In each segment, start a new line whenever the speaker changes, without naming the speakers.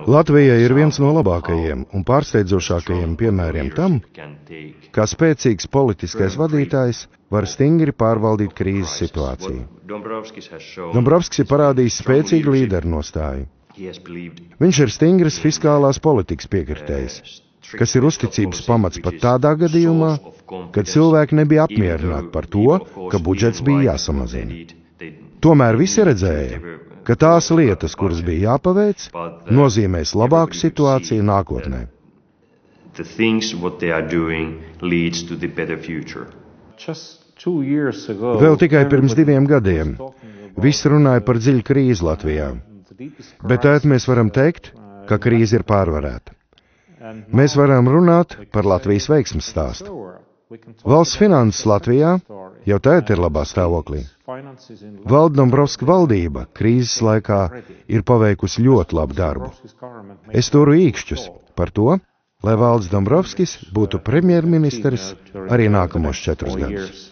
Latvija ir viens no labākajiem un pārsteidzošākajiem piemēriem tam, kā spēcīgs politiskais vadītājs var stingri pārvaldīt krīzes situāciju. Dombrovskis ir parādījis spēcīgu līderu nostāju. Viņš ir stingras fiskālās politikas piekritējs, kas ir uzticības pamats pat tādā gadījumā, kad cilvēki nebija apmierināti par to, ka budžets bija jāsamazina. Tomēr visi redzēja, ka tās lietas, kuras bija jāpaveic, nozīmēs labāku situāciju nākotnē. Vēl tikai pirms 2 gadiem visi runāja par dziļu krīzi Latvijā, bet tagad mēs varam teikt, ka krīze ir pārvarēta. Mēs varam runāt par Latvijas veiksmes stāstu. Valsts finanses Latvijā jau tagad ir labā stāvoklī. Valda Dombrovska valdība krīzes laikā ir paveikusi ļoti labu darbu. Es turu īkšķus par to, lai Valdis Dombrovskis būtu premjerministrs arī nākamos 4 gadus.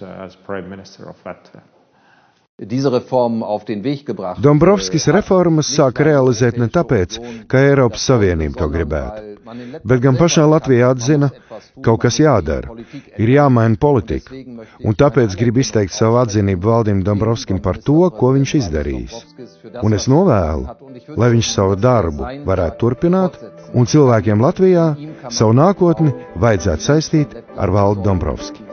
Dombrovskis reformas sāka realizēt ne tāpēc, ka Eiropas Savienība to gribētu, bet gan pašā Latvijā atzina, kaut kas jādara, ir jāmaina politika, un tāpēc grib izteikt savu atzinību Valdim Dombrovskim par to, ko viņš izdarījis. Un es novēlu, lai viņš savu darbu varētu turpināt, un cilvēkiem Latvijā savu nākotni vajadzētu saistīt ar Valdu Dombrovski.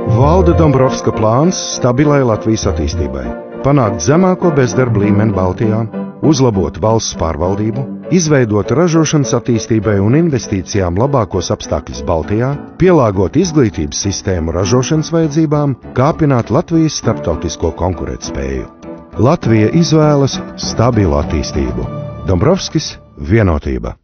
Valda Dombrovska plāns stabilai Latvijas attīstībai, panākt zemāko bezdarba līmeni Baltijā, uzlabot valsts pārvaldību, izveidot ražošanas attīstībai un investīcijām labākos apstākļus Baltijā, pielāgot izglītības sistēmu ražošanas vajadzībām, kāpināt Latvijas starptautisko konkurētspēju. Latvija izvēlas stabilu attīstību. Dombrovskis – vienotība.